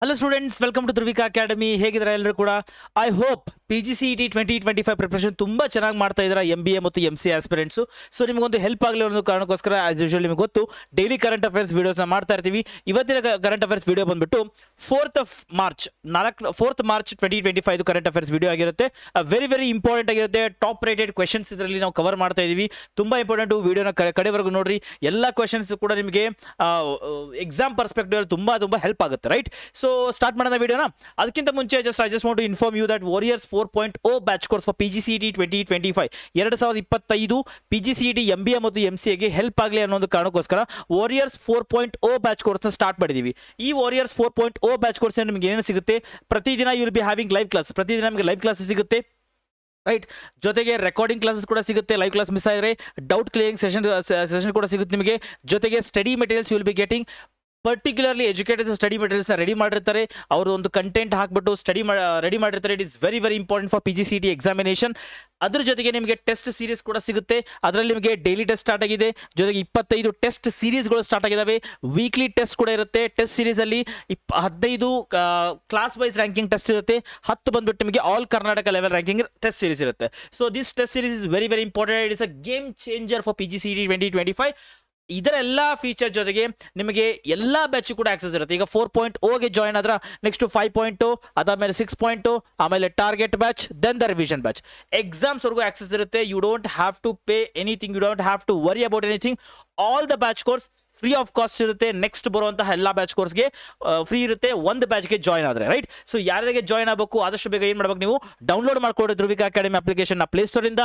Hello students, welcome to Dhruvika academy. ಹೇಗಿದ್ದಾರೆ ಎಲ್ಲರೂ ಕೂಡ? ಐ ಹೋಪ್ PGCET 2025 ಪ್ರಿಪ್ರೇಷನ್ ತುಂಬ ಚೆನ್ನಾಗಿ ಮಾಡ್ತಾ ಇದ್ದಾರೆ MBA ಮತ್ತು MC ಆಸ್ಪಿರೆಂಟ್ಸು. ಸೊ ನಿಮಗೊಂದು ಹೆಲ್ಪ್ ಆಗಲಿ ಅನ್ನೋ ಕಾರಣಕ್ಕೋಸ್ಕರ ಆಸ್ ಯೂಶುವಲ್ ನಿಮಗೆ ಗೊತ್ತು ಡೈಲಿ ಕರೆಂಟ್ ಅಫೇರ್ಸ್ ವೀಡಿಯೋಸ್ನ ಮಾಡ್ತಾ ಇರ್ತೀವಿ. ಇವತ್ತಿನ ಕರೆಂಟ್ ಅಫೇರ್ಸ್ ವೀಡಿಯೋ ಬಂದ್ಬಿಟ್ಟು 4th March 2025 current affairs video ಆಗಿರುತ್ತೆ. ವೆರಿ ವೆರಿ ಇಂಪಾರ್ಟೆಂಟ್ ಆಗಿರುತ್ತೆ. ಟಾಪ್ ರೇಟೆಡ್ ಕ್ವೆಶನ್ಸ್ ಇದರಲ್ಲಿ ನಾವು ಕವರ್ ಮಾಡ್ತಾ ಇದ್ದೀವಿ. ತುಂಬ ಇಂಪಾರ್ಟೆಂಟು. ವೀಡಿಯೋನ ಕಡೆವರೆಗೂ ನೋಡ್ರಿ. ಎಲ್ಲ ಕ್ವೆಶನ್ಸ್ ಕೂಡ ನಿಮಗೆ ಎಕ್ಸಾಮ್ ಪರ್ಸ್ಪೆಕ್ಟಿವ್ ತುಂಬ ಹೆಲ್ಪ್ ಆಗುತ್ತೆ, ರೈಟ್? ಸೊ ಸ್ಟಾರ್ಟ್ ಮಾಡೋಣ ವಿಡಿಯೋನ. ಅದಕ್ಕಿಂತ ಮುಂಚೆ I just want to inform you that warriors 4.0 batch course for PGCET 2025 2025 PGCET MBA ಮತ್ತು MCAಗೆ ಹೆಲ್ಪ್ ಆಗಲಿ ಅನ್ನೋ ಒಂದು ಕಾರಣಕ್ಕೋಸ್ಕರ ವಾರಿಯರ್ಸ್ 4.0 ಬ್ಯಾಚ್ ಕೋರ್ಸ್ನ ಸ್ಟಾರ್ಟ್ ಮಾಡಿದ್ದೀವಿ. ಈ ವಾರಿಯರ್ಸ್ 4.0 ಬ್ಯಾಚ್ ಕೋರ್ಸ್ ನಿಮಗೆ ಏನೇನು ಸಿಗುತ್ತೆ? ಪ್ರತಿದಿನ you will be having live class. ಪ್ರತಿದಿನ ನಮಗೆ ಲೈವ್ ಕ್ಲಾಸ್ ಸಿಗುತ್ತೆ, ರೈಟ್? ಜೊತೆಗೆ ರೆಕಾರ್ಡಿಂಗ್ ಕ್ಲಾಸಸ್ ಕೂಡ ಸಿಗುತ್ತೆ. ಲೈವ್ ಕ್ಲಾಸ್ ಮಿಸ್ ಆದರೆ ಡೌಟ್ ಕ್ಲಿಯರಿಂಗ್ ಸೆಷನ್ ಕೂಡ ಸಿಗುತ್ತೆ ನಿಮಗೆ. ಜೊತೆಗೆ study materials you will be getting. Particularly educators study ಮೆಟೀರಿಯಲ್ಸ್ನ ರೆಡಿ ಮಾಡಿರ್ತಾರೆ. ಅವರು ಒಂದು ಕಂಟೆಂಟ್ ಹಾಕ್ಬಿಟ್ಟು ರೆಡಿ ಮಾಡಿರ್ತಾರೆ. It is very very important for PGCET examination. ಅದ್ರ ಜೊತೆಗೆ ನಿಮಗೆ ಟೆಸ್ಟ್ ಸೀರೀಸ್ ಕೂಡ ಸಿಗುತ್ತೆ. ಅದರಲ್ಲಿ ನಿಮಗೆ ಡೈಲಿ ಟೆಸ್ಟ್ ಸ್ಟಾರ್ಟ್ ಆಗಿದೆ. ಜೊತೆಗೆ 25 ಟೆಸ್ಟ್ ಸೀರೀಸ್ಗಳು ಸ್ಟಾರ್ಟ್ ಆಗಿದ್ದಾವೆ. ವೀಕ್ಲಿ ಟೆಸ್ಟ್ ಕೂಡ ಇರುತ್ತೆ. ಟೆಸ್ಟ್ ಸೀರೀಸಲ್ಲಿ 15 ಕ್ಲಾಸ್ ವೈಸ್ ರ್ಯಾಂಕಿಂಗ್ ಟೆಸ್ಟ್ ಇರುತ್ತೆ. 10 ಬಂದ್ಬಿಟ್ಟು ನಿಮಗೆ all Karnataka level ranking test series ಇರುತ್ತೆ. So this test series is very very important. It is a game changer for PGCET 2025. ಇದರ ಎಲ್ಲ ಫೀಚರ್ ಜೊತೆಗೆ ನಿಮಗೆ ಎಲ್ಲ ಬ್ಯಾಚ್ ಕೂಡ ಆಕ್ಸೆಸ್ ಇರುತ್ತೆ. ಈಗ 4.0ಗೆ ಜಾಯ್ನ್ ಆದ್ರೆ ನೆಕ್ಸ್ಟ್ 5.0, ಅದಾದಮೇಲೆ 6.0, ಆಮೇಲೆ target batch, then the revision batch. ಎಕ್ಸಾಮ್ಸ್ವರೆಗೂ ಆಕ್ಸೆಸ್ ಇರುತ್ತೆ. You don't have to pay anything, you don't have to worry about anything. All the batch course free of cost ಇರುತ್ತೆ. Next ಬರುವಂತಹ ಎಲ್ಲ ಬ್ಯಾಚ್ ಕೋರ್ಸ್ಗೆ free ಇರುತ್ತೆ ಒಂದು ಬ್ಯಾಚ್ಗೆ ಜಾಯ್ನ್ ಆದರೆ, ರೈಟ್? ಸೊ ಯಾರಿಗೆ ಜಾಯ್ನ್ ಆಗಬೇಕು ಆದಷ್ಟು ಬೇಗ ಏನು ಮಾಡ್ಬೇಕು, ನೀವು ಡೌನ್ಲೋಡ್ ಮಾಡ್ಕೊಳ್ಳಿ ಧ್ರುವಿಕಾ ಅಕಾಡೆಮಿ ಅಪ್ಲಿಕೇಶನ್ ಪ್ಲೇಸ್ಟೋರಿಂದ.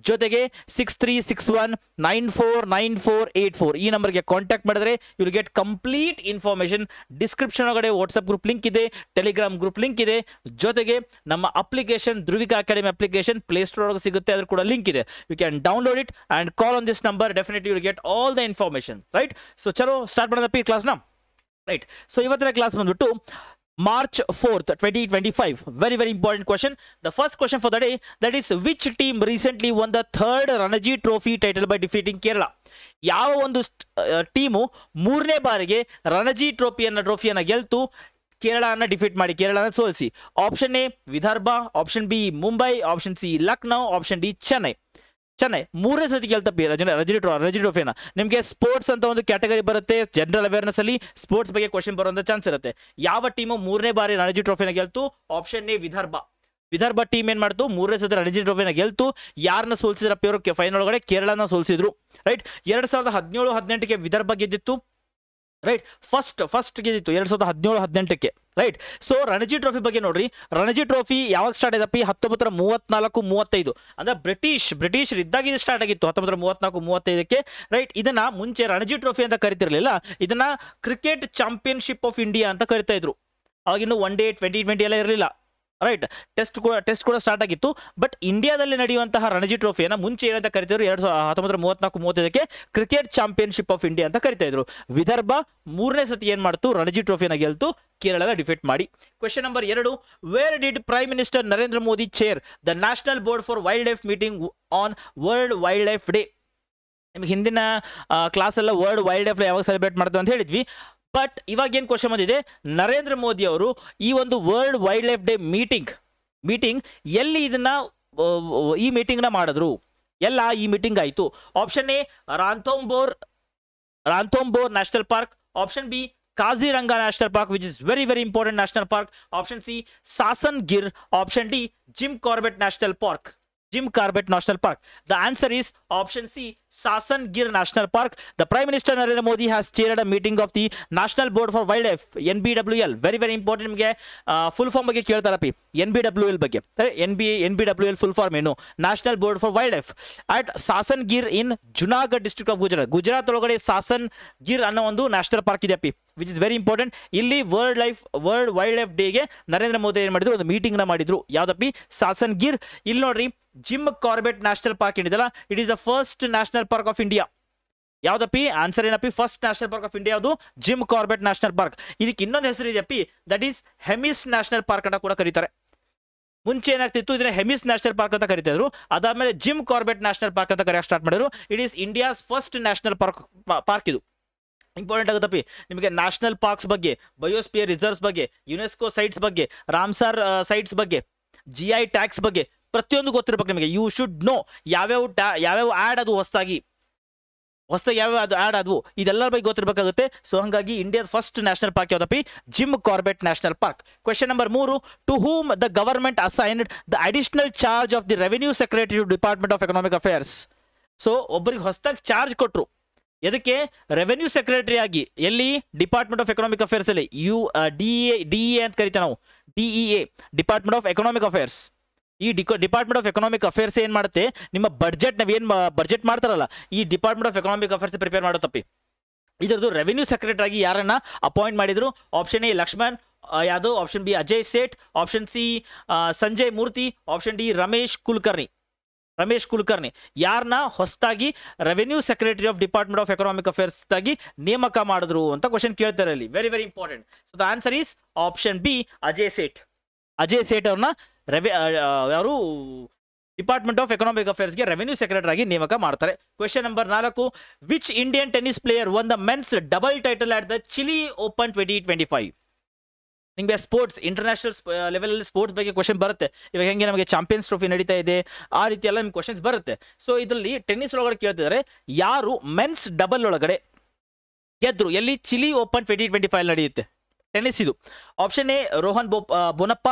ಜೊತೆಗೆ 6361949484 ಈ ನಂಬರ್ಗೆ ಕಾಂಟ್ಯಾಕ್ಟ್ ಮಾಡಿದ್ರೆ you will get complete information. Description ಒಳಗಡೆ ವಾಟ್ಸಪ್ ಗ್ರೂಪ್ ಲಿಂಕ್ ಇದೆ, ಟೆಲಿಗ್ರಾಮ್ ಗ್ರೂಪ್ ಲಿಂಕ್ ಇದೆ. ಜೊತೆಗೆ ನಮ್ಮ application Dhruvika academy application Play Store ಒಳಗೆ ಸಿಗುತ್ತೆ, ಅದ್ರ ಕೂಡ ಲಿಂಕ್ ಇದೆ. You can download it and call on this number. Definitely you will get all the information, right? So ಚಲೋ ಸ್ಟಾರ್ಟ್ ಮಾಡೋದಪ್ಪ ಈ ಕ್ಲಾಸ್ನ, ರೈಟ್? ಸೊ ಇವತ್ತಿನ ಕ್ಲಾಸ್ ಬಂದ್ಬಿಟ್ಟು March 4th 2025. Very very important question. The first question for the day, that is, which team recently won the 3rd Ranji Trophy title by defeating Kerala? ಯಾವ ಒಂದು team 3ನೇ ಬಾರಿಗೆ Ranji ಟ್ರೋಫಿಯನ್ನು ಗೆಲ್ತು ಕೇರಳನ defeat ಮಾಡಿ, ಕೇರಳನ ಸೋಲಿಸಿ? Option A Vidarbha, option B Mumbai, option C Lucknow, option D Chennai. 3ನೇ ಸತಿ ಗೆಲ್ತಪ್ಪಿ ರಣಜಿ ಟ್ರೋಫಿನ. ನಿಮಗೆ sports ಅಂತ ಒಂದು ಕ್ಯಾಟಗರಿ ಬರುತ್ತೆ. ಜನರಲ್ ಅವೇರ್ನೆಸ್ ಅಲ್ಲಿ ಸ್ಪೋರ್ಟ್ಸ್ ಬಗ್ಗೆ ಕ್ವಶನ್ ಬರುವಂತ ಚಾನ್ಸ್ ಇರುತ್ತೆ. ಯಾವ ಟೀಮು 3ನೇ ಬಾರಿ ರಣಜಿ ಟ್ರೋಫಿನ ಗೆಲ್ತು? ಆಪ್ಷನ್ ಎ ವಿದರ್ಭ ಟೀಮ್ ಏನ್ ಮಾಡ್ತು? 3ನೇ ಸತಿ ರಣಜಿ ಟ್ರೋಫಿನ ಗೆಲ್ತು. ಯಾರನ್ನ ಸೋಲ್ಸಿದ್ರಪ್ಪ ಇವರು ಫೈನಲ್ ಒಳಗಡೆ? ಕೇರಳನ ಸೋಲ್ಸಿದ್ರು, ರೈಟ್? 2017-18ಗೆ ವಿದರ್ಭ ಗೆದ್ದಿತ್ತು, ರೈಟ್? ಫಸ್ಟ್ ಗೆದ್ದಿತ್ತು 2017-18ಕ್ಕೆ, ರೈಟ್? ಸೊ ರಣಜಿ ಟ್ರೋಫಿ ಬಗ್ಗೆ ನೋಡ್ರಿ. ರಣಜಿ ಟ್ರೋಫಿ ಯಾವಾಗ ಸ್ಟಾರ್ಟ್ ಆಯ್ತಪ್ಪಿ? 1934-35 ಅಂದ್ರೆ ಬ್ರಿಟಿಷ್ ಇದ್ದಾಗ ಇದು ಸ್ಟಾರ್ಟ್ ಆಗಿತ್ತು 1934-35ಕ್ಕೆ, ರೈಟ್? ಇದನ್ನ ಮುಂಚೆ ರಣಜಿ ಟ್ರೋಫಿ ಅಂತ ಕರಿತಿರ್ಲಿಲ್ಲ. ಇದನ್ನ ಕ್ರಿಕೆಟ್ ಚಾಂಪಿಯನ್ಶಿಪ್ ಆಫ್ ಇಂಡಿಯಾ ಅಂತ ಕರಿತಾ ಇದ್ರು. ಅವಾಗಿನ್ನು ಒನ್ ಡೇ T20 ಎಲ್ಲ ಇರಲಿಲ್ಲ, ರೈಟ್? ಟೆಸ್ಟ್ ಕೂಡ ಸ್ಟಾರ್ಟ್ ಆಗಿತ್ತು. ಬಟ್ ಇಂಡಿಯಾದಲ್ಲಿ ನಡೆಯುವಂತಹ ರಣಜಿ ಟ್ರೋಫಿಯನ್ನು ಮುಂಚೆ ಏನಂತ ಕರಿತಿದ್ರು? 1934-35ಕ್ಕೆ ಕ್ರಿಕೆಟ್ ಚಾಂಪಿಯನ್ಶಿಪ್ ಆಫ್ ಇಂಡಿಯಾ ಅಂತ ಕರಿತಾ ಇದ್ರು. ವಿದರ್ಭ 3ನೇ ಸತಿ ಏನ್ ಮಾಡ್ತು? ರಣಜಿ ಟ್ರೋಫಿಯನ್ನು ಗೆಲ್ತು, ಕೇರಳದ ಡಿಫೀಟ್ ಮಾಡಿ. Question number 2, where did prime minister Narendra Modi chair the national board for wild life meeting on world wildlife day? ನಿಮ್ಗೆ ಹಿಂದಿನ ಕ್ಲಾಸ್ ಎಲ್ಲ ವರ್ಲ್ಡ್ ವೈಲ್ಡ್ ಲೈಫ್ ಡೇ ಯಾವಾಗ ಸೆಲೆಬ್ರೇಟ್ ಮಾಡ್ತೀವಿ ಅಂತ ಹೇಳಿದ್ವಿ. ಬಟ್ ಇವಾಗ ಏನು ಕ್ವಶನ್ ಬಂದಿದೆ? ನರೇಂದ್ರ ಮೋದಿ ಅವರು ಈ ಒಂದು world wildlife day meeting ಎಲ್ಲಿ ಈ ಮೀಟಿಂಗ್ನ ಮಾಡಿದ್ರು? ಎಲ್ಲ ಈ ಮೀಟಿಂಗ್ ಆಯಿತು? Option A Ranthambore national park, option B Kaziranga national park which is very very important national park, option C Sasan Gir, option D Jim Corbett national park. The answer is option C, Sasan Gir National Park. The Prime Minister Narendra Modi has chaired a meeting of the National Board for Wildlife, NBWL. Very very important. ನಿಮಗೆ full form ಬಗ್ಗೆ ಕೇಳ್ತಾರಪ್ಪಿ. NBWL ಬಗ್ಗೆ. NBWL full form ಏನು? National board for wildlife at Sasan Gir in Junagadh district of Gujarat ಒಳಗಡೆ ಸಾಸನ್ ಗಿರ್ ಅನ್ನೋ ಒಂದು national park ಇದೆ ಅಪ್ಪಿ, ವಿಚ್ ಇಸ್ ವೆರಿ ಇಂಪಾರ್ಟೆಂಟ್. ಇಲ್ಲಿ ವರ್ಲ್ಡ್ ವೈಲ್ಡ್ ಲೈಫ್ ಡೇಗೆ ನರೇಂದ್ರ ಮೋದಿ ಏನು ಮಾಡಿದ್ರು? ಒಂದು ಮೀಟಿಂಗ್ನ ಮಾಡಿದ್ರು. ಯಾವ್ದಪ್ಪಿ? ಸಾಸನ್ ಗಿರ್. ಇಲ್ಲಿ ನೋಡ್ರಿ, ಜಿಮ್ ಕಾರ್ಬೆಟ್ ನ್ಯಾಷನಲ್ ಪಾರ್ಕ್ ಏನಿದೆಲ್ಲ, it is the first national park of India. ಯಾವ್ದಪ್ಪಿ? ಆನ್ಸರ್ ಏನಪ್ಪಿ? First national park of India ಯಾವುದು? Jim Corbett national park. ಇದಕ್ಕೆ ಇನ್ನೊಂದು ಹೆಸರು ಇದೆಯಪ್ಪಿ, that is Hemis national park ಅಂತ ಕೂಡ ಕರೀತಾರೆ. ಮುಂಚೆ ಏನಾಗ್ತಿತ್ತು? ಇದನ್ನ ಹೆಮಿಸ್ ನ್ಯಾಷನಲ್ ಪಾರ್ಕ್ ಅಂತ ಕರಿತಾ ಇದ್ರು. ಅದಾದ್ಮೇಲೆ ಜಿಮ್ ಕಾರ್ಬೆಟ್ ನ್ಯಾಷನಲ್ ಪಾರ್ಕ್ ಅಂತ ಕರೆಯಕ್ಕೆ ಸ್ಟಾರ್ಟ್ ಮಾಡಿದ್ರು. It is India's first national park ಇದು. ಇಂಪಾರ್ಟೆಂಟ್ ಆಗುತ್ತಪ್ಪಿ ನಿಮಗೆ. ನ್ಯಾಷನಲ್ ಪಾರ್ಕ್ಸ್ ಬಗ್ಗೆ, ಬಯೋಸ್ಪಿಯರ್ ರಿಸರ್ವ್ಸ್ ಬಗ್ಗೆ, ಯುನೆಸ್ಕೋ ಸೈಟ್ಸ್ ಬಗ್ಗೆ, ರಾಮ್ಸಾರ್ ಸೈಟ್ಸ್ ಬಗ್ಗೆ, GI ಟ್ಯಾಕ್ಸ್ ಬಗ್ಗೆ ಪ್ರತಿಯೊಂದು ಗೊತ್ತಿರ್ಬೇಕು ನಿಮಗೆ. ಯು ಶುಡ್ ನೋ ಯಾವ್ಯಾವ ಆ್ಯಡ್ ಅದು ಹೊಸದಾಗಿ ಯಾವ್ಯಾವ ಅದು ಆ್ಯಡ್ ಆದವು ಇದೆಲ್ಲರ ಬಗ್ಗೆ ಗೊತ್ತಿರಬೇಕಾಗುತ್ತೆ. ಸೊ ಹಾಗಾಗಿ ಇಂಡಿಯಾದ ಫಸ್ಟ್ ನ್ಯಾಷನಲ್ ಪಾರ್ಕ್ ಯಾವ್ದಪ್ಪಿ? Jim Corbett national park. Question number 3, to whom the government assigned the additional charge of the revenue secretary to department of economic affairs. So ಒಬ್ಬರಿಗೆ ಹೊಸದಾಗಿ ಚಾರ್ಜ್ ಕೊಟ್ಟರು, ಎದಕ್ಕೆ? ರೆವೆನ್ಯೂ ಸೆಕ್ರೆಟರಿ ಆಗಿ. ಎಲ್ಲಿ? Department of economic affairs ಅಲ್ಲಿ. DEA ಅಂತ ಕರಿತೀವಿ ನಾವು, DEA, department of economic affairs. ಈ ಡಿಪಾರ್ಟ್ಮೆಂಟ್ ಆಫ್ ಎಕನಾಮಿಕ್ ಅಫೇರ್ಸ್ ಏನು ಮಾಡುತ್ತೆ? ನಿಮ್ಮ ಬಡ್ಜೆಟ್ ನಾವೇನು ಬಡ್ಜೆಟ್ ಮಾಡ್ತಾರಲ್ಲ, ಈ department of economic affairs prepare ಮಾಡುತ್ತಪ್ಪಿ. ಇದರದ್ದು ರೆವೆನ್ಯೂ ಸೆಕ್ರೆಟರಿ ಆಗಿ ಯಾರನ್ನ ಅಪಾಯಿಂಟ್ ಮಾಡಿದ್ರು? Option A Lakshman Yadav, option B Ajay Seth, option C Sanjay Murthy, option D Ramesh Kulkarni. ಯಾರನ್ನ ಹೊಸದಾಗಿ revenue secretary of department of economic affairs ಆಗಿ ನೇಮಕ ಮಾಡಿದ್ರು ಅಂತ ಕ್ವಶನ್ ಕೇಳ್ತಾರೆ ಅಲ್ಲಿ. Very very important. So the answer is option B, Ajay Seth ಅವ್ರನ್ನ ಯಾರು ಡಿಪಾರ್ಟ್ಮೆಂಟ್ ಆಫ್ ಎಕನಾಮಿಕ್ ಅಫೇರ್ಸ್ಗೆ ರೆವೆನ್ಯೂ ಸೆಕ್ರೆಟರಿ ಆಗಿ ನೇಮಕ ಮಾಡ್ತಾರೆ. Question number 4, which Indian tennis player won the men's double title at the Chile Open 2025? ನಿಮಗೆ ಸ್ಪೋರ್ಟ್ಸ್ ಇಂಟರ್ನ್ಯಾಷನಲ್ ಲೆವೆಲಲ್ಲಿ sports ಬಗ್ಗೆ question ಬರುತ್ತೆ. ಇವಾಗ ಹೆಂಗೆ ನಮಗೆ ಚಾಂಪಿಯನ್ಸ್ ಟ್ರೋಫಿ ನಡೀತಾ ಇದೆ, ಆ ರೀತಿ ಎಲ್ಲ ನಿಮ್ಗೆ ಕ್ವಶನ್ಸ್ ಬರುತ್ತೆ. ಸೊ ಇದರಲ್ಲಿ ಟೆನ್ನಿಸ್ ಒಳಗಡೆ ಕೇಳ್ತಿದ್ದಾರೆ, ಯಾರು ಮೆನ್ಸ್ ಡಬಲ್ ಒಳಗಡೆ ಗೆದ್ರು? ಎಲ್ಲಿ? ಚಿಲಿ ಓಪನ್ 2025 ನಡೆಯುತ್ತೆ ಟೆನ್ನಿಸ್ ಇದು. Option A Rohan Bopanna,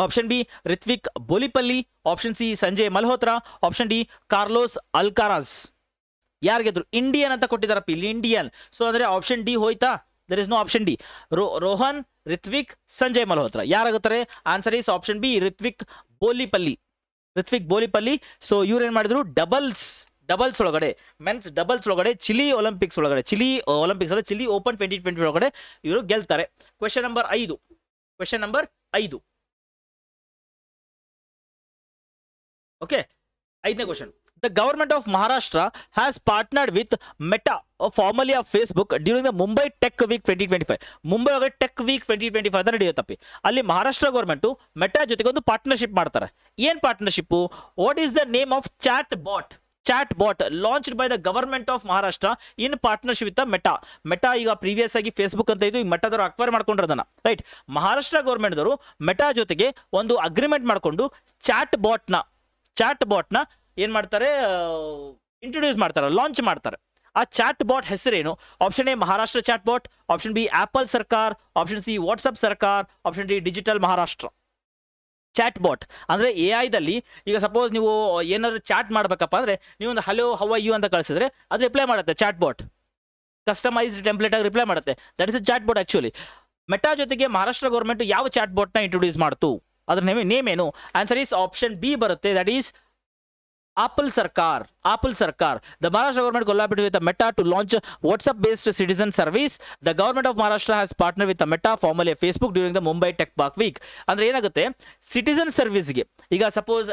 option B Rithvik Bollipalli, option C Sanjay Malhotra, option D Carlos Alcaraz. ಯಾರು ಗೆದ್ರು? ಇಂಡಿಯನ್ ಅಂತ ಕೊಟ್ಟಿದ್ದಾರಪ್ಪ ಇಲ್ಲಿ, ಇಂಡಿಯನ್. ಸೊ ಅಂದರೆ ಆಪ್ಷನ್ ಡಿ ಹೋಯ್ತಾ? There is no option D. Rohan, Rithvik, Sanjay Malhotra ಯಾರಾಗುತ್ತಾರೆ? Answer is option B, Rithvik Bollipalli. So ಇವ್ರು ಏನು ಮಾಡಿದ್ರು? ಡಬಲ್ಸ್ ಒಳಗಡೆ, ಮೆನ್ಸ್ ಡಬಲ್ಸ್ ಒಳಗಡೆ ಚಿಲಿ ಒಲಿಂಪಿಕ್ಸ್ ಅಲ್ಲ, ಚಿಲಿ ಓಪನ್ 2020 ಒಳಗಡೆ ಇವರು ಗೆಲ್ತಾರೆ. Question number 5. ಓಕೆ, 5ನೇ question. The government of Maharashtra has partnered with Meta, formerly of Facebook, during the Mumbai Tech Week 2025. Mumbai ಒಳಗೆ ಟೆಕ್ ವೀಕ್ 2025 ಅಂತ ನಡೆಯುತ್ತಪ್ಪಿ. ಅಲ್ಲಿ ಮಹಾರಾಷ್ಟ್ರ ಗೌರ್ಮೆಂಟು ಮೆಟಾ ಜೊತೆಗೆ ಒಂದು ಪಾರ್ಟ್ನರ್ಶಿಪ್ ಮಾಡ್ತಾರೆ. ಏನು partnership? What is the name of chatbot launched by the government of Maharashtra in partnership with Meta ಈಗ previous ಆಗಿ Facebook ಅಂತ ಇದು, ಈಗ ಮೆಟಾದವರು ಅಕ್ವೈರ್ ಮಾಡ್ಕೊಂಡಿರೋದನ್ನ, ರೈಟ್? ಮಹಾರಾಷ್ಟ್ರ ಗೌರ್ಮೆಂಟ್ದವರು ಮೆಟಾ ಜೊತೆಗೆ ಒಂದು ಅಗ್ರಿಮೆಂಟ್ ಮಾಡಿಕೊಂಡು ಚಾಟ್ ಬಾಟ್ನ ಏನು ಮಾಡ್ತಾರೆ? ಇಂಟ್ರೊಡ್ಯೂಸ್ ಮಾಡ್ತಾರೆ, ಲಾಂಚ್ ಮಾಡ್ತಾರೆ. ಆ ಚಾಟ್ ಬಾಟ್ ಹೆಸರೇನು? Option A Maharashtra chat bot, option B Apple Sarkar, option C WhatsApp Sarkar, option D digital Maharashtra. Chat bot ಅಂದರೆ AI ಈಗ ಸಪೋಸ್ ನೀವು ಏನಾದ್ರು ಚಾಟ್ ಮಾಡಬೇಕಪ್ಪ ಅಂದರೆ ನೀವು ಒಂದು ಹಲೋ ಹೌ ಆರ್ ಯು ಅಂತ ಕಳಿಸಿದ್ರೆ ಅದು ರಿಪ್ಲೈ ಮಾಡುತ್ತೆ. ಚಾಟ್ ಬಾಟ್ ಕಸ್ಟಮೈಸ್ಡ್ ಟೆಂಪ್ಲೇಟ್ ಆಗಿ ರಿಪ್ಲೈ ಮಾಡುತ್ತೆ. That is a chat bot actually. Meta ಜೊತೆಗೆ ಮಹಾರಾಷ್ಟ್ರ ಗೌರ್ಮೆಂಟ್ ಯಾವ ಚಾಟ್ ಬಾಟ್ನ ಇಂಟ್ರೊಡ್ಯೂಸ್ ಮಾಡ್ತು? ಅದ್ರ ನೇಮ್ ಏನು? ಆನ್ಸರ್ ಈಸ್ ಆಪ್ಷನ್ ಬಿ ಬರುತ್ತೆ, that is Apple Sarkar. The Maharashtra government collaborated with the Meta to launch WhatsApp-based citizen service. The government of Maharashtra has partnered with the Meta, formerly Facebook, during the Mumbai Tech Park Week. ಅಂದರೆ ಏನಾಗುತ್ತೆ? Citizen ಸರ್ವಿಸ್ಗೆ ಈಗ suppose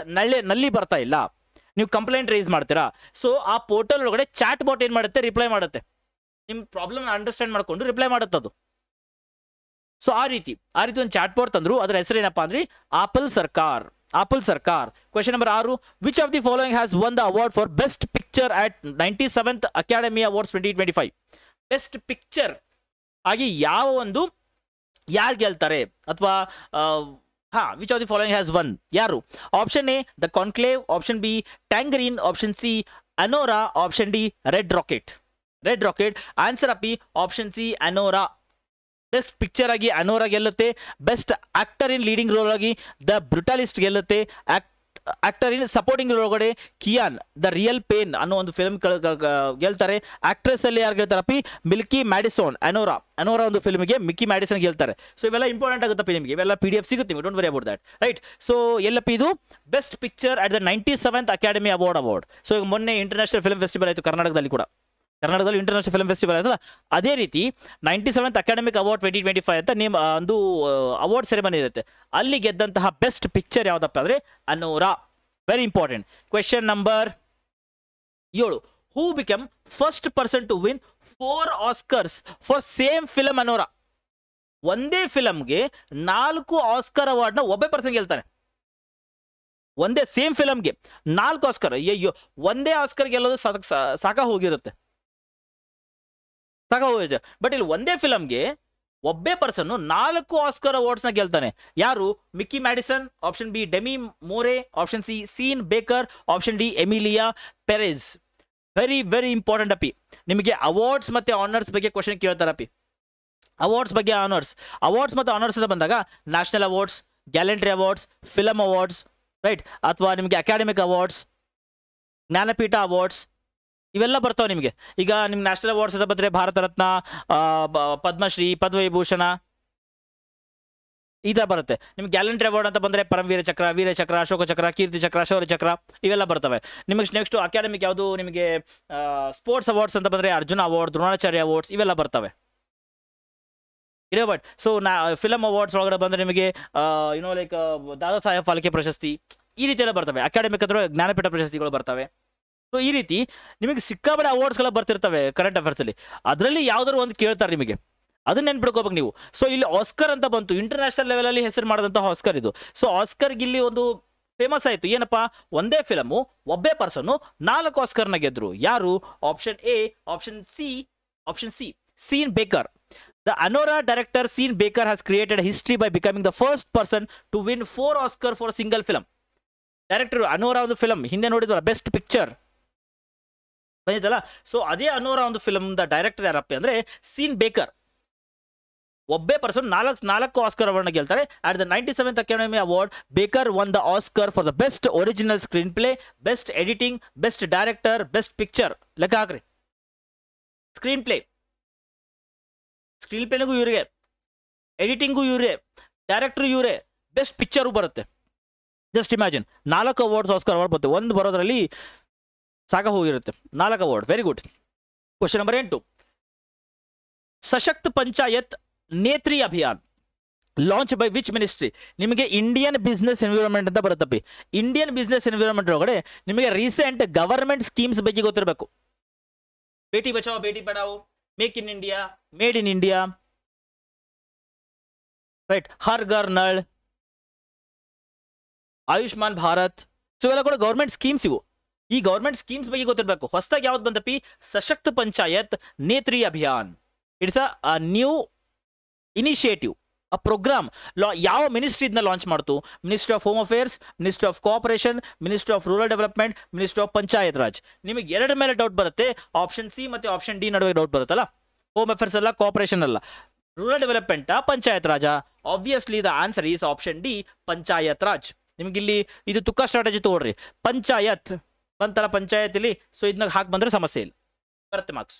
ನಲ್ಲಿ ಬರ್ತಾ ಇಲ್ಲ, ನೀವು complaint raise ಮಾಡ್ತೀರಾ. So ಆ ಪೋರ್ಟಲ್ ಒಳಗಡೆ ಚಾಟ್ ಬಾಟ್ ಏನು ಮಾಡುತ್ತೆ? ರಿಪ್ಲೈ ಮಾಡುತ್ತೆ. ನಿಮ್ಮ ಪ್ರಾಬ್ಲಮ್ ಅಂಡರ್ಸ್ಟ್ಯಾಂಡ್ ಮಾಡ್ಕೊಂಡು ರಿಪ್ಲೈ ಮಾಡುತ್ತೆ ಅದು. ಸೊ ಆ ರೀತಿ ಒಂದು ಚಾಟ್ ಬಾಟ್ ತಂದ್ರು. ಅದರ ಹೆಸರೇನಪ್ಪ ಅಂದ್ರೆ ಆಪಲ್ ಸರ್ಕಾರ್. Question number 6, which of the following has won the award for best picture at 97th academy awards 2025? Best picture ಆಗಿ ಯಾರು ಗೆಲ್ತಾರೆ? ಅಥವಾ which of the following has won? ಯಾರು? Option A the Conclave, option B Tangerine, option C Anora, option D Red Rocket. Answer ಅಪ್ಪಿ option C Anora. Best picture ಆಗಿ Anora ಗೆಲ್ಲುತ್ತೆ. Best actor in leading role ಆಗಿ the Brutalist ಗೆಲ್ಲುತ್ತೆ. Actor ಇನ್ supporting roll ಒಳಗಡೆ Qian the real pain ಅನ್ನೋ ಒಂದು film ಗೆಲ್ತಾರೆ. Actress ಅಲ್ಲಿ ಯಾರು ಗೆಲ್ತಾರಪ್ಪಿ? Milky Madison. ಅನೋರಾ ಒಂದು ಫಿಲ್ಮ್ಗೆ ಮಿಕ್ಕಿ ಮ್ಯಾಡಿಸನ್ ಗೆಲ್ತಾರೆ. ಸೊ ಇವೆಲ್ಲ ಇಂಪಾರ್ಟೆಂಟ್ ಆಗುತ್ತಪ್ಪ ನಿಮಗೆ, ಇವೆಲ್ಲ PDF ಸಿಗುತ್ತೆ, don't worry about that, right? So ಎಲ್ಲಪ್ಪ ಇದು best picture at the 97th academy award. So ಈಗ ಮೊನ್ನೆ ಇಂಟರ್ನ್ಯಾಷನಲ್ ಫಿಲ್ಮ್ ಫೆಸ್ಟಿವಲ್ ಆಯಿತು ಕರ್ನಾಟಕದಲ್ಲಿ ಇಂಟರ್ನ್ಯಾಷನಲ್ ಫಿಲ್ಮ್ ಫೆಸ್ಟಿವಲ್ ಆಯ್ತಲ್ಲ, ಅದೇ ರೀತಿ 97th ಅಕಾಡೆಮಿಕ್ ಅವಾರ್ಡ್ 2025 ಅಂತ ಒಂದು ಅವಾರ್ಡ್ ಸೆರೆಮನಿ ಇರುತ್ತೆ. ಅಲ್ಲಿ ಗೆದ್ದಂತಹ ಬೆಸ್ಟ್ ಪಿಕ್ಚರ್ ಯಾವುದಪ್ಪ ಅಂದರೆ Anora. Very important. Question number 7, who become first person to win 4 Oscars for same film Anora? ಒಂದೇ ಫಿಲಮ್ಗೆ 4 ಆಸ್ಕರ್ ಅವಾರ್ಡ್ನ ಒಬ್ಬೇ ಪರ್ಸನ್ ಗೆಲ್ತಾನೆ. ಒಂದೇ ಸೇಮ್ ಫಿಲಮ್ಗೆ 4 ಆಸ್ಕರ್. ಅಯ್ಯೋ, ಒಂದೇ ಆಸ್ಕರ್ ಗೆಲ್ಲೋದು ಸಾಕ ಹೋಗಿರುತ್ತೆ. ಸಾಕಾಗೋಯ್ತು. ಬಟ್ ಇಲ್ಲಿ ಒಂದೇ ಫಿಲಮ್ಗೆ ಒಬ್ಬೇ ಪರ್ಸನ್ 4 ಆಸ್ಕರ್ ಅವಾರ್ಡ್ಸ್ನ ಗೆಲ್ತಾನೆ. ಯಾರು? Mikey Madison, option B Demi Moore, option C Sean Baker, option D Emilia Perez. Very very important ಅಪ್ಪಿ. ನಿಮಗೆ ಅವಾರ್ಡ್ಸ್ ಮತ್ತೆ ಆನರ್ಸ್ ಬಗ್ಗೆ ಕ್ವಶನ್ ಕೇಳ್ತಾರಪ್ಪಿ. ಅವಾರ್ಡ್ಸ್ ಬಗ್ಗೆ ಅವಾರ್ಡ್ಸ್ ಮತ್ತು ಆನರ್ಸ್ ಅಂತ ಬಂದಾಗ national awards, gallantry awards, film awards, right, ಅಥವಾ ನಿಮಗೆ ಅಕಾಡೆಮಿಕ್ ಅವಾರ್ಡ್ಸ್, ಜ್ಞಾನಪೀಠ ಅವಾರ್ಡ್ಸ್, ಇವೆಲ್ಲ ಬರ್ತಾವೆ ನಿಮಗೆ. ಈಗ ನಿಮ್ಮ ನ್ಯಾಷನಲ್ ಅವಾರ್ಡ್ಸ್ ಅಂತ ಬಂದರೆ ಭಾರತ ರತ್ನ, ಪದ್ಮಶ್ರೀ, ಪದ್ಮವಿಭೂಷಣ ಈ ಥರ ಬರುತ್ತೆ. ನಿಮ್ಗೆ ಗ್ಯಾಲೆಂಟ್ರಿ ಅವಾರ್ಡ್ ಅಂತ ಬಂದರೆ ಪರಮವೀರ ಚಕ್ರ, ವೀರಚಕ್ರ, ಅಶೋಕ ಚಕ್ರ, ಕೀರ್ತಿ ಚಕ್ರ, ಶೌರ್ಯ ಚಕ್ರ ಇವೆಲ್ಲ ಬರ್ತವೆ. ನಿಮಗೆ ನೆಕ್ಸ್ಟು ಅಕಾಡೆಮಿಕ್ ಯಾವುದು? ನಿಮಗೆ ಸ್ಪೋರ್ಟ್ಸ್ ಅವಾರ್ಡ್ಸ್ ಅಂತ ಬಂದರೆ ಅರ್ಜುನ ಅವಾರ್ಡ್, ದ್ರೋಣಾಚಾರ್ಯ ಅವಾರ್ಡ್ಸ್ ಇವೆಲ್ಲ ಬರ್ತವೆ. ಬಟ್ ಸೊ ಫಿಲಮ್ ಅವಾರ್ಡ್ಸ್ ಒಳಗಡೆ ಬಂದರೆ ನಿಮಗೆ ಲೈಕ್ ದಾದಾ ಸಾಹೇಬ್ ಫಾಲ್ಕೆ ಪ್ರಶಸ್ತಿ ಈ ರೀತಿ ಎಲ್ಲ ಬರ್ತವೆ. ಅಕಾಡೆಮಿಕ್ ಅಂದ್ರೆ ಜ್ಞಾನಪೀಠ ಪ್ರಶಸ್ತಿಗಳು ಬರ್ತವೆ. ಸೊ ಈ ರೀತಿ ನಿಮಗೆ ಸಿಕ್ಕಾಬಡೆ ಅವಾರ್ಡ್ಸ್ಗಳು ಬರ್ತಿರ್ತವೆ ಕರೆಂಟ್ ಅಫೇರ್ಸಲ್ಲಿ. ಅದರಲ್ಲಿ ಯಾವ್ದಾದ್ರು ಒಂದು ಕೇಳ್ತಾರೆ ನಿಮಗೆ, ಅದನ್ನ ನೆನ್ಪಿಡ್ಕೋಬೇಕು ನೀವು. ಸೊ ಇಲ್ಲಿ ಆಸ್ಕರ್ ಅಂತ ಬಂತು, ಇಂಟರ್ನ್ಯಾಷನಲ್ ಲೆವೆಲಲ್ಲಿ ಹೆಸರು ಮಾಡಿದಂಥ ಆಸ್ಕರ್ ಇದು. ಸೊ ಆಸ್ಕರ್ಗೆ ಇಲ್ಲಿ ಒಂದು ಫೇಮಸ್ ಆಯಿತು. ಏನಪ್ಪ? ಒಂದೇ ಫಿಲಮು ಒಬ್ಬೇ ಪರ್ಸನ್ನು 4 ಆಸ್ಕರ್ನ ಗೆದ್ರು. ಯಾರು? Option A, option C Sean Baker. The Anora director Sean Baker has created history by becoming the first person to win 4 Oscar for a single film. Director Anora ಒಂದು film ಹಿಂದೆ ನೋಡಿದ್ವಲ್ಲ, best picture ಬಂದಿತ್ತಲ್ಲ. So ಅದೇ ಅನೋರಾ ಒಂದು film director ಯಾರಪ್ಪ ಅಂದರೆ scene baker. ಒಬ್ಬೇ person 4 Oscar ಅವಾರ್ಡ್ನ ಗೆಲ್ತಾರೆ. At the 97th academy award, baker one the Oscar for the best original screen play, best editing, best director, best picture. ಲೆಕ್ಕ ಹಾಕ್ರಿ. Screen ಪ್ಲೇನಿಗೂ ಇವರಿಗೆ, editing ಇವರೇ, ಡೈರೆಕ್ಟ್ರು ಇವರೇ, ಬೆಸ್ಟ್ ಪಿಕ್ಚರು ಬರುತ್ತೆ. Just imagine, 4 awards Oscar award ಬರುತ್ತೆ. ಒಂದು ಬರೋದ್ರಲ್ಲಿ ಸಾಕ ಹೋಗಿರುತ್ತೆ. 4 award. Very good. Question number 8. Sashakt Panchayat Netri Abhiyan launch by which ministry? ನಿಮಗೆ ಇಂಡಿಯನ್ ಬಿಸ್ನೆಸ್ ಎನ್ವಿರಾನ್ಮೆಂಟ್ ಅಂತ ಬರುತ್ತಪ್ಪಿ. ಇಂಡಿಯನ್ ಬಿಸ್ನೆಸ್ ಎನ್ವಿರಾನ್ಮೆಂಟ್ ಒಳಗಡೆ ನಿಮಗೆ ರೀಸೆಂಟ್ ಗವರ್ಮೆಂಟ್ ಸ್ಕೀಮ್ಸ್ ಬಗ್ಗೆ ಗೊತ್ತಿರಬೇಕು. Beti Bachao Beti Padhao, make in India, made in India, right, Har Ghar Nal, Ayushman Bharat. So ಇವೆಲ್ಲ ಕೂಡ ಗೌರ್ಮೆಂಟ್ ಸ್ಕೀಮ್ಸ್ ಇವು. ಈ ಗೌರ್ಮೆಂಟ್ ಸ್ಕೀಮ್ಸ್ ಬಗ್ಗೆ ಗೊತ್ತಿರಬೇಕು. ಹೊಸದಾಗಿ ಯಾವ್ದು ಬಂದಪ್ಪಿ? Sashakt Panchayat Netri Abhiyan. It's a new initiative, a program. ಯಾವ ಮಿನಿಸ್ಟ್ರಿ ಇದನ್ನ ಲಾಂಚ್ ಮಾಡ್ತು? Ministry of home affairs, ministry of cooperation, ministry of rural development, ministry of Panchayat Raj. ನಿಮಗೆ 2 ಮೇಲೆ ಡೌಟ್ ಬರುತ್ತೆ. ಆಪ್ಷನ್ ಸಿ ಮತ್ತು ಆಪ್ಷನ್ ಡಿ ನಡುವೆ ಡೌಟ್ ಬರುತ್ತಲ್ಲ. ಹೋಮ್ ಅಫೇರ್ಸ್ ಅಲ್ಲ, ಕೋಆಪರೇಷನ್ ಅಲ್ಲ, rural development, Panchayat Raj. Obviously the answer is option D, Panchayat Raj. ನಿಮಗಿಲ್ಲಿ ಇದು ತುಕ್ಕ ಸ್ಟ್ರಾಟಜಿ ತಗೊಳ್ರಿ. ಪಂಚಾಯತ್ ಬಂತಲ್ಲ ಪಂಚಾಯತ್ ಇಲ್ಲಿ. ಸೊ ಇದನ್ನ ಹಾಕಿ ಬಂದರೆ ಸಮಸ್ಯೆ ಇಲ್ಲ, ಬರುತ್ತೆ ಮಾರ್ಕ್ಸ್,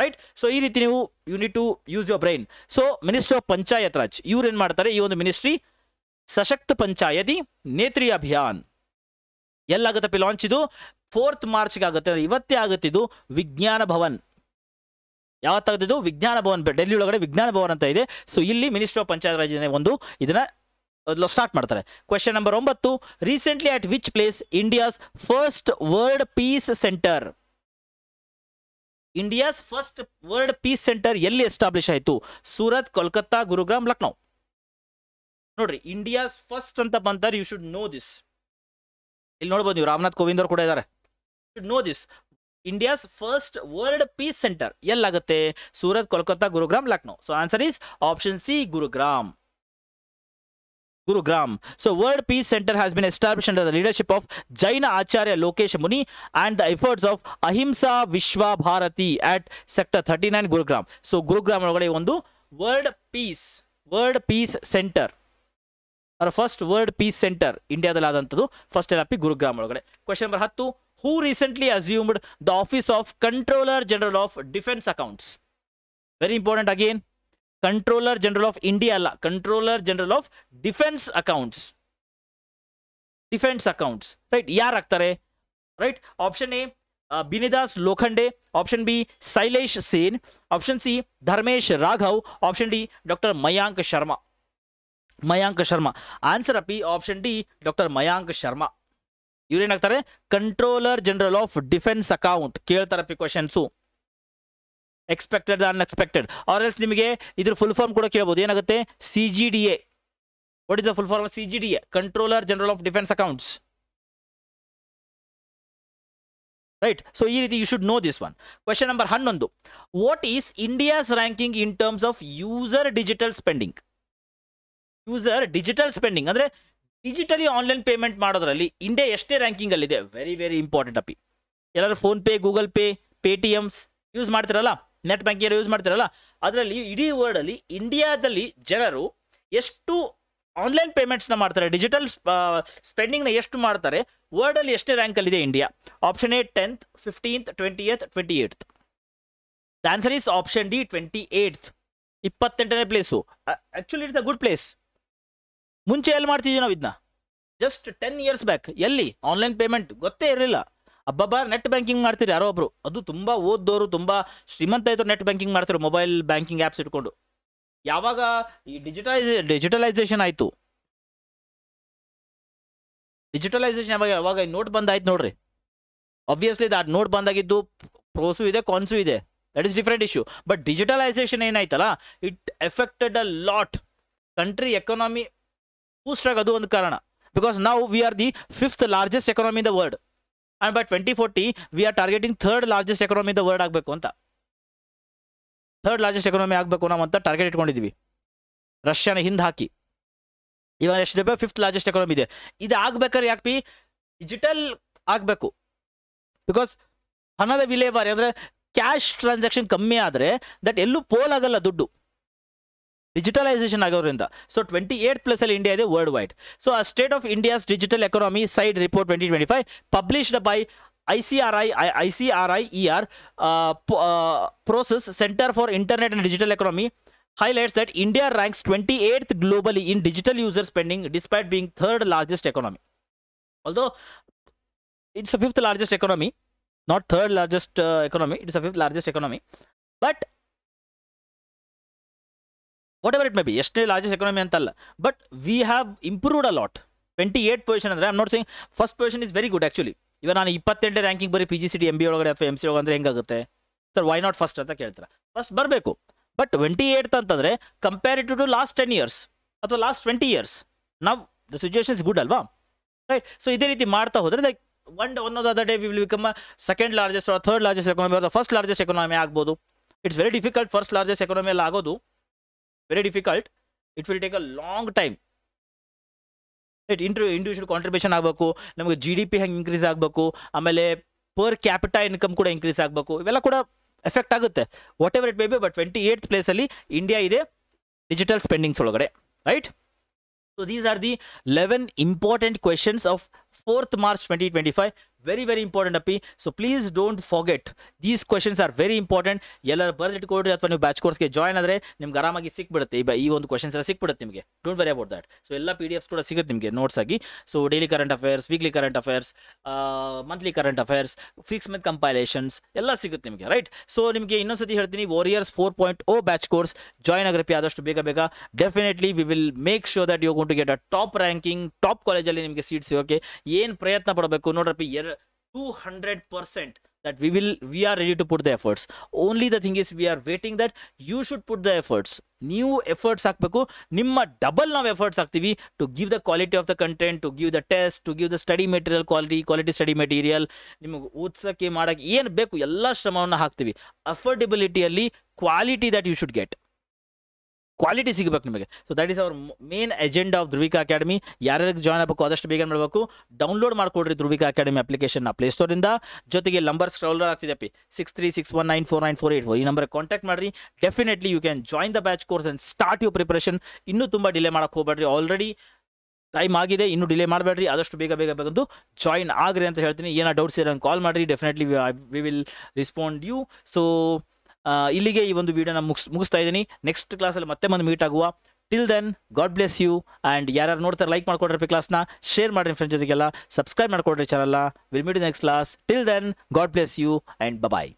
ರೈಟ್. ಸೊ ಈ ರೀತಿ ನೀವು you need to use your brain. So ministry of Panchayat Raj ಇವ್ರು ಏನು ಮಾಡ್ತಾರೆ? ಈ ಒಂದು ಮಿನಿಸ್ಟ್ರಿ ಸಶಕ್ತ ಪಂಚಾಯತಿ ನೇತ್ರಿ ಅಭಿಯಾನ್ ಎಲ್ಲಾಗತ್ತಪ್ಪ ಲಾಂಚ್? ಇದು 4th ಮಾರ್ಚ್ಗೆ ಆಗುತ್ತೆ. ಇವತ್ತೇ ಆಗುತ್ತೆ. ಇದು ವಿಜ್ಞಾನ ಭವನ್. ಯಾವತ್ತಾಗುತ್ತೆ? ವಿಜ್ಞಾನ ಭವನ್, ಡೆಲ್ಲಿ ಒಳಗಡೆ ವಿಜ್ಞಾನ ಭವನ್ ಅಂತ ಇದೆ. ಸೊ ಇಲ್ಲಿ ಮಿನಿಸ್ಟ್ರಿ ಆಫ್ ಪಂಚಾಯತ್ ರಾಜ್ ಒಂದು ಇದನ್ನ ಸ್ಟಾರ್ಟ್ ಮಾಡ್ತಾರೆ. Question number 9. Recently at which place India's first world peace centre? India's first world peace centre ಎಲ್ಲಿ ಎಸ್ಟಾಬ್ಲಿಷ್ ಆಯಿತು? ಸೂರತ್, ಕೋಲ್ಕತ್ತಾ, ಗುರುಗ್ರಾಮ್, ಲಕ್ನೋ. ನೋಡ್ರಿ, ಇಂಡಿಯಾಸ್ ಫಸ್ಟ್ ಅಂತ ಬಂತಾರೆ. You should know this. ಇಲ್ಲಿ ನೋಡ್ಬೋದು ನೀವು, ರಾಮನಾಥ್ ಕೋವಿಂದ್ ಅವರು ಕೂಡ ಇದ್ದಾರೆ. Should know this. India's first world peace centre ಎಲ್ಲಾಗುತ್ತೆ? Surat, Kolkata, Gurugram, Lucknow. So answer is option C, Gurugram. Gurugram. So World Peace Center has been established under the leadership of Jaina Acharya Lokesh Muni and the efforts of Ahimsa Vishwa Bharati at Sector 39 Gurugram. So Gurugram ಒಳಗಡೆ ಒಂದು World Peace Center or first World Peace Center ಇಂಡಿಯಾದಲ್ಲಿ ಆದಂಥದ್ದು first ಏನಪ್ಪಿ? Gurugram ಒಳಗಡೆ. Question number 10. Who recently assumed the office of Controller General of Defense Accounts? Very important again. Controller general of India ಅಲ್ಲ, controller general of defence accounts. Right, ಯಾರು ಆಗ್ತಾರೆ? Right, option A Binidas Lokhande, option B Shailesh Sen, option C Dharmesh Raghav, option D doctor Mayank Sharma. Answer ಅಪ್ಪಿ option D, doctor Mayank Sharma. ಇವ್ರೇನಾಗ್ತಾರೆ? Controller general of defence account. ಕೇಳ್ತಾರಪ್ಪಿ questions. Expected, unexpected, or else ನಿಮಗೆ ಇದ್ರ full form ಕೂಡ ಕೇಳ್ಬೋದು. ಏನಾಗುತ್ತೆ? CGDA. What is the full form? CGDA, controller general of defence accounts. Right. So ಈ ರೀತಿ you should know this one. Question number 11, what is India's ranking in terms of user digital spending? User digital spending ಅಂದರೆ digitally online payment ಮಾಡೋದ್ರಲ್ಲಿ India ಎಷ್ಟೇ ranking ಅಲ್ಲಿದೆ? Very very important ಅಪ್ಪಿ. ಎಲ್ಲರೂ PhonePe, Google Pay, Paytms use ಮಾಡ್ತಿರಲ್ಲ, net banking use ಮಾಡ್ತಿರಲ್ಲ, ಅದರಲ್ಲಿ ಇಡೀ ವರ್ಲ್ಡಲ್ಲಿ ಇಂಡಿಯಾದಲ್ಲಿ ಜನರು ಎಷ್ಟು ಆನ್ಲೈನ್ ಪೇಮೆಂಟ್ಸ್ನ ಮಾಡ್ತಾರೆ, ಡಿಜಿಟಲ್ ಸ್ಪೆಂಡಿಂಗ್ನ ಎಷ್ಟು ಮಾಡ್ತಾರೆ, ವರ್ಲ್ಡಲ್ಲಿ ಎಷ್ಟೇ ರ್ಯಾಂಕಲ್ಲಿದೆ India? Option A 10th, 15th, 20th, 28th. The answer is option D 28th. 28ನೇ place. Actually it's a good place. ಮುಂಚೆ ಎಲ್ಲಿ ಮಾಡ್ತಿದ್ವಿ ನಾವು ಇದನ್ನ? ಜಸ್ಟ್ 10 years ಬ್ಯಾಕ್ ಎಲ್ಲಿ ಆನ್ಲೈನ್ ಪೇಮೆಂಟ್ ಗೊತ್ತೇ ಇರಲಿಲ್ಲ. ಹಬ್ಬಬ್ಬ ನೆಟ್ ಬ್ಯಾಂಕಿಂಗ್ ಮಾಡ್ತೀರಿ ಯಾರೋ ಒಬ್ರು, ಅದು ತುಂಬ ಓದ್ದೋರು, ತುಂಬ ಶ್ರೀಮಂತ ಆಯಿತು, ನೆಟ್ ಬ್ಯಾಂಕಿಂಗ್ ಮಾಡ್ತಾರೆ, ಮೊಬೈಲ್ ಬ್ಯಾಂಕಿಂಗ್ ಆ್ಯಪ್ಸ್ ಇಟ್ಕೊಂಡು. ಯಾವಾಗ ಈ ಡಿಜಿಟಲೈಸೇಷನ್ ಆಯಿತು, ಯಾವಾಗ ನೋಟ್ ಬಂದಾಯ್ತು ನೋಡ್ರಿ. ಆಬ್ವಿಯಸ್ಲಿ ಅದು ನೋಟ್ ಬಂದಾಗಿದ್ದು ಪ್ರೋಸು ಇದೆ, ಕಾನ್ಸು ಇದೆ, that is different issue. But digitalisation ಏನಾಯ್ತಲ್ಲ, it affected a lot country economy boost ಆಗೋದು ಒಂದು ಕಾರಣ. ಬಿಕಾಸ್ ನಾವು we are the 5th largest economy in the world, and by 2040 we are targeting 3rd largest economy in the world ಆಗಬೇಕು ಅಂತ. 3rd largest economy ಆಗಬೇಕು ನಾವು ಅಂತ target ಇಟ್ಕೊಂಡಿದ್ದೀವಿ, ರಷ್ಯಾನ ಹಿಂದೆ ಹಾಕಿ. ಇವಾಗ ಎಷ್ಟಿದೆ? 5th largest ಎಕಾನಮಿ ಇದೆ. ಇದು ಆಗ್ಬೇಕಾದ್ರೆ ಯಾಕೆ ಬಿ ಡಿಜಿಟಲ್ ಆಗಬೇಕು? ಬಿಕಾಸ್ ಹಣದ ವಿಲೇವಾರಿ ಅಂದರೆ ಕ್ಯಾಶ್ ಟ್ರಾನ್ಸಾಕ್ಷನ್ ಕಮ್ಮಿ ಆದರೆ ದಟ್ ಎಲ್ಲೂ ಪೋಲ್ ಆಗಲ್ಲ ದುಡ್ಡು, ಡಿಜಿಟಲೈಸೇಷನ್ ಆಗೋದ್ರಿಂದ. ಸೊ 28th ಪ್ಲೇಸಲ್ಲಿ ಇಂಡಿಯಾ ಇದೆ ವರ್ಲ್ಡ್ ವೈಡ್. ಸೊ ಆ state of India's digital economy side report 2025 published by ICRIER process Center for Internet and Digital Economy highlights that India ranks 28th globally in digital user spending despite being 3rd largest economy. Although it's a 5th largest economy, not 3rd largest economy, it is a 5th largest economy. But whatever it may be, ಎಷ್ಟೇ largest economy ಅಂತಲ್ಲ, but we have improved a lot. 28th position ಅಂದರೆ I am not saying first position is very good actually. ಇವಾಗ ನಾನು 28ನೇ ranking ಬರೀ PGCT MBA ಒಳಗಡೆ ಅಥವಾ MC ಒಳಗೆ ಅಂದರೆ ಹೆಂಗಾಗುತ್ತೆ ಸರ್? ವೈ ನಾಟ್ ಫಸ್ಟ್ ಅಂತ ಕೇಳ್ತಾರೆ. ಫಸ್ಟ್ ಬರಬೇಕು. ಬಟ್ 28th ಅಂತಂದರೆ ಕಂಪೇರಿಟಿವ್ ಟು ಲಾಸ್ಟ್ 10 years ಅಥವಾ ಲಾಸ್ಟ್ 20 years ನಾವು ದ ಸಿಚುವೇಶನ್ ಇಸ್ ಗುಡ್ ಅಲ್ವಾ? ರೈಟ್. ಸೊ ಇದೇ ರೀತಿ ಮಾಡ್ತಾ ಹೋದರೆ like one of the other day we will become second largest R third largest economy ಅಥವಾ ಫಸ್ಟ್ ಲಾರ್ಜೆಸ್ಟ್ ಎಕಾನಮಿ ಆಗ್ಬೋದು. It's very difficult first largest economy ಎಲ್ಲ ಆಗೋದು. Very difficult. It will take a long time. Right. Individual contribution ಆಗಬೇಕು, ನಮಗೆ GDP ಹೆಂಗೆ increase ಆಗಬೇಕು, ಆಮೇಲೆ per capita income ಕೂಡ ಇನ್ಕ್ರೀಸ್ ಆಗಬೇಕು, ಇವೆಲ್ಲ ಕೂಡ ಎಫೆಕ್ಟ್ ಆಗುತ್ತೆ. What ever it may be. But 28th ಪ್ಲೇಸಲ್ಲಿ ಇಂಡಿಯಾ ಇದೆ ಡಿಜಿಟಲ್ ಸ್ಪೆಂಡಿಂಗ್ಸ್ ಒಳಗಡೆ. Right. So these are the 11 important questions of 4th March 2025. Very very important ಅಪ್ಪಿ. So please don't forget, these questions are very important. ಎಲ್ಲರೂ ಬರೆದಿಟ್ಕೊಡ್ರಿ, ಅಥವಾ ನೀವು batch ಕೋರ್ಸ್ಗೆ join ಆದರೆ ನಿಮ್ಗೆ ಆರಾಮಾಗಿ ಸಿಕ್ಬಿಡುತ್ತೆ. ಈ ಒಂದು ಕ್ವೆಶನ್ಸ್ ಎಲ್ಲ ಸಿಕ್ಬಿಡುತ್ತೆ ನಿಮಗೆ. Don't very about that. So ಎಲ್ಲ PDFs ಕೂಡ ಸಿಗುತ್ತೆ ನಿಮಗೆ ನೋಟ್ಸ್ ಆಗಿ. So daily current affairs, weekly current affairs, monthly current affairs, 6 month ಕಂಪೈಲೇಷನ್ಸ್ ಎಲ್ಲ ಸಿಗುತ್ತೆ ನಿಮಗೆ. ರೈಟ್. ಸೊ ನಿಮಗೆ ಇನ್ನೊಂದ್ಸತಿ ಹೇಳ್ತೀನಿ, Warriors 4.0 ಬ್ಯಾಚ್ ಕೋರ್ಸ್ ಜಾಯ್ನ್ ಆಗಿರಪ್ಪಿ ಆದಷ್ಟು ಬೇಗ. Definitely we will make sure that you going to get a top ranking, top ಕಾಲೇಜಲ್ಲಿ ನಿಮಗೆ ಸೀಟ್ ಸಿಗೋಕ್ಕೆ ಏನು ಪ್ರಯತ್ನ ಪಡಬೇಕು ನೋಡ್ರಪ್ಪಿ. 200% that we are ready to put the efforts. Only the thing is we are waiting that you should put the efforts. New efforts ಹಾಕಬೇಕು. ನಿಮ್ಮ double ನಾವು efforts ಹಾಕ್ತೀವಿ to give the quality of the content, to give the test, to give the study material quality study material. ನಿಮಗೆ ಓದ್ಸೋಕ್ಕೆ ಮಾಡೋಕ್ಕೆ ಏನು ಬೇಕು ಎಲ್ಲ ಶ್ರಮವನ್ನು ಹಾಕ್ತೀವಿ. ಅಫೋರ್ಡೆಬಿಲಿಟಿಯಲ್ಲಿ quality that you should get, quality ಸಿಗಬೇಕು ನಿಮಗೆ. So that is our main agenda of Dhruvika academy. ಯಾರ್ಯಾರಿಗೆ ಜಾಯ್ನ್ ಆಗಬೇಕು ಆದಷ್ಟು ಬೇಗ ಮಾಡಬೇಕು. ಡೌನ್ಲೋಡ್ ಮಾಡ್ಕೊಡ್ರಿ ಧ್ರುವಿಕಾ ಅಕಾಡೆಮಿ ಅಪ್ಲಿಕೇಶನ್ನ ಪ್ಲೇಸ್ಟೋರಿಂದ. ಜೊತೆಗೆ ನಂಬರ್ ಸ್ಕ್ರಾಲರ್ ಆಗ್ತಿದೆ ಪಿ 6361949484. ಈ ನಂಬರ್ಗೆ ಕಾಂಟ್ಯಾಕ್ಟ್ ಮಾಡಿರಿ. Definitely you can join the batch course and start your preparation. ಇನ್ನೂ ತುಂಬ ಡಿಲೇ ಮಾಡೋಕ್ಕೆ ಹೋಗ್ಬೇಡ್ರಿ, ಆಲ್ರೆಡಿ ಟೈಮ್ ಆಗಿದೆ, ಇನ್ನೂ ಡಿಲೇ ಮಾಡಬೇಡ್ರಿ. ಆದಷ್ಟು ಬೇಗ ಬಂದು ಜಾಯಿನ್ ಆಗ್ರಿ ಅಂತ ಹೇಳ್ತೀನಿ. ಏನೋ ಡೌಟ್ಸ್ ಇರೋ ಕಾಲ್ ಮಾಡಿರಿ, definitely we will respond you. So ಇಲ್ಲಿಗೆ ಈ ಒಂದು ವಿಡಿಯೋನ ಮುಗಿಸ್ತಾ ಇದ್ದೀನಿ. ನೆಕ್ಸ್ಟ್ ಕ್ಲಾಸಲ್ಲಿ ಮತ್ತೆ ಬಂದು ಮೀಟ್ ಆಗುವ. Till then God bless you. And ಯಾರು ನೋಡ್ತಾರೆ ಲೈಕ್ ಮಾಡ್ಕೊಡ್ರಿ ಕ್ಲಾಸ್ನ, ಶೇರ್ ಮಾಡಿರಿ ಫ್ರೆಂಡ್ಸ್ ಜೊತೆಗೆಲ್ಲ, ಸಬ್ಸ್ಕ್ರೈಬ್ ಮಾಡ್ಕೊಡ್ರಿ ಚಾನಲ್ನ. Will meet next class. Till then God bless you and bye.